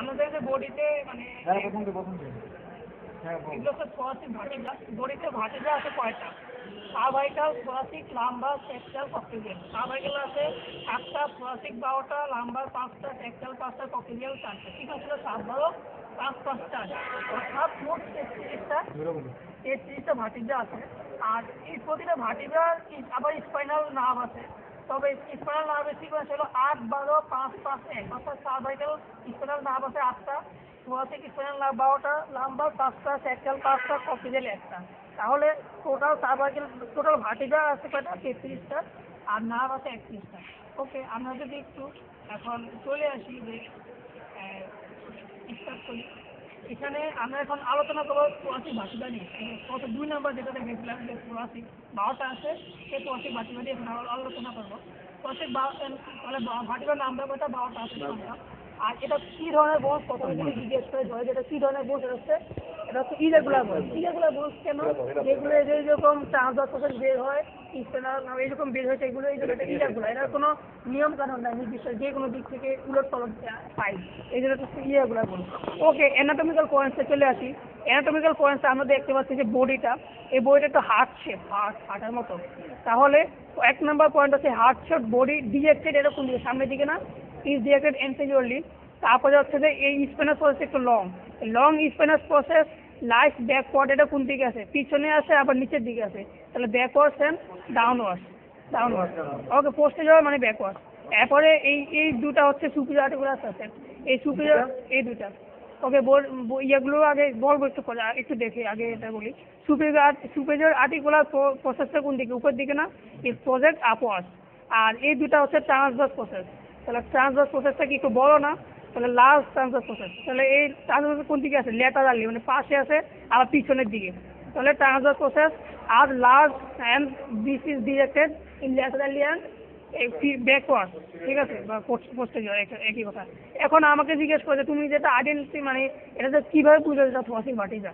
আমাদের যে বডিতে মানে এগুলো হচ্ছে থোরাসিক ভার্টিব্রা। বডিতে ভার্টিব্রা আছে কয়টা? Cervical, thoracic, lumbar, sacral, coccygeal. Cervical আছে 7টা, থোরাসিক 12টা, লাম্বার 5টা, সেক্টাল 5টা, কক্সিডিয়াল 4টা। ঠিক আছে, 7 12 5 5 4 অর্থাৎ মোট 33টা ভার্টিব্রা আছে। আর এই প্রতিটা ভার্টিব্রার আবার স্পাইনাল নার্ভ আছে। তবে স্পাইনাল নার্ভের সিকোয়েন্স হলো 8 12 5 5 1। অর্থাৎ সার্ভাইকাল স্পাইনাল নার্ভ আছে 8টা, থোরাসিক স্পাইনাল নার্ভ 12টা, লাম্বার 5টা, সেক্টাল 5টা, কক্সিডিয়াল 1টা। তাহলে টোটাল সার্ভাইকাল টোটাল ভার্টিব্রা আছে কয়টা? 33টা। আর নার্ভ আছে 31টা। ওকে, আমরা যদি একটু এখন চলে আসি যে স্টার্ট করি। এখানে আমরা এখন আলোচনা করবো থোরাসিক ভার্টিব্রা নিয়ে। কত 2 নাম্বার যেটা দেখেছিলাম যে থোরাসিক 12টা আছে, সেই থোরাসিক ভার্টিব্রা নিয়ে এখন আলোচনা করবো। থোরাসিক তাহলে ভার্টিব্রার নাম্বার কয়টা? 12টা আছে সংখ্যা। আর এটা কি ধরনের বোনস প্রথমে জিজ্ঞেস করে ধরে, যেটা কি ধরনের বোনস? এটা হচ্ছে ইরেগুলার বোনস। ইরেগুলার বোনস কেন? যেগুলো যেরকম ট্রান্সভার্স প্রসেস বের হয়, স্পাইনাল এইরকম বের হয়েছে, এগুলো এটা ইরেগুলার। এটার কোনো নিয়ম কানুন নাই নির্দিষ্ট, যে কোনো দিক থেকে উলট পালট পাই, এই জন্য হচ্ছে ইরেগুলার বোনস। ওকে, অ্যানাটমিক্যাল পয়েন্টসে চলে আসি। অ্যানাটমিক্যাল পয়েন্টসে আমরা দেখতে পাচ্ছি যে বডিটা, এই বডিটা একটা হার্ট শেপ, হার্টের মতো। তাহলে 1 নাম্বার পয়েন্ট হচ্ছে হার্ট শেপ বডি, ডিরেক্টেড এরকম দিকে, সামনের দিকে না, ইজ ডিরেক্টেড anteriorly। তারপরে হচ্ছে যে এই স্পিনাস প্রসেস একটু লং স্পিনাস প্রসেস লাইফ ব্যাকওয়ার্ড। এটা কোন দিকে আছে? পিছনে আছে, আবার নিচের দিকে আছে। তাহলে backwards and downwards. Okay, posterior মানে ব্যাকওয়ার্ড। এরপরে এই দুটা হচ্ছে সুপিরিয়র আর্টিকুলাস আছে, এই সুপিরিয়র, এই দুটা। ওকে, ইয়েগুলো আগে বলবো একটু দেখে আগে এটা বলি। সুপিরিয়র আর্টিকুলার প্রসেসটা কোন দিকে? উপর দিকে না, ইট প্রজেক্ট আপওয়ার্ডস। আর এই দুটা হচ্ছে ট্রান্সভার্স প্রসেস। তাহলে ট্রান্সভার্স প্রসেসটা কি একটু বড় না? তাহলে লার্জ ট্রান্সভার্স প্রসেস। তাহলে এই ট্রান্সভার্স কোন দিকে আছে? ল্যাটারালি, মানে পাশে আছে, আবার পিছনের দিকে। তাহলে transverse process are large and this is directed in laterally and backward. ঠিক আছে, বা পোস্টেরিয়র, একই কথা। এখন আমাকে জিজ্ঞেস করে তুমি যেটা আইডেন্টি, মানে এটা কিভাবে বুঝো যেটা থোরাসিক ভার্টিব্রা,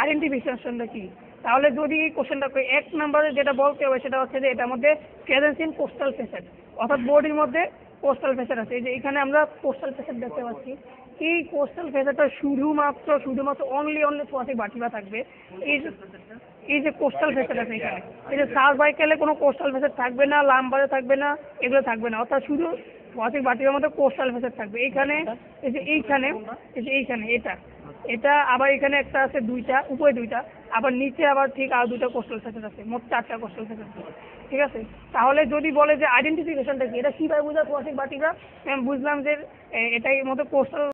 আইডেন্টিফিকেশনটা কি? তাহলে যদি এই কোশ্চেনটা 1 নম্বরে যেটা বলতে হবে সেটা হচ্ছে যে এটার মধ্যে প্রেজেন্স ইন কোস্টাল ফেসেট, অর্থাৎ বডির মধ্যে কোস্টাল ফেসেট আছে। এই যে এখানে আমরা কোস্টাল ফেসেট দেখতে পাচ্ছি, এই কোস্টাল ফেসেটটা শুধুমাত্র অনলি থোরাসিক ভার্টিব্রা থাকবে। এই যে কোস্টাল ফেসেট আছে এখানে, এই যে সার্ভাইকালে কোনো কোস্টাল ফেসেট থাকবে না, লাম্বারে থাকবে না, এগুলো থাকবে না। অর্থাৎ শুধু থোরাসিক ভার্টিব্রার মধ্যে কোস্টাল ফেসেট থাকবে। এইখানে এই যে এইখানে এটা আবার এখানে একটা আছে, দুইটা উপরে, দুইটা আবার নিচে, আবার ঠিক আর দুইটা কোস্টাল ফেসেট আছে, মোট 4টা কোস্টাল ফেসেট। ঠিক আছে, তাহলে যদি বলে যে আইডেন্টিফিকেশনটা কি, এটা কিভাবে বোঝা থোরাসিক ভার্টিব্রা? আমি বুঝলাম যে এটাই মতো কোস্টাল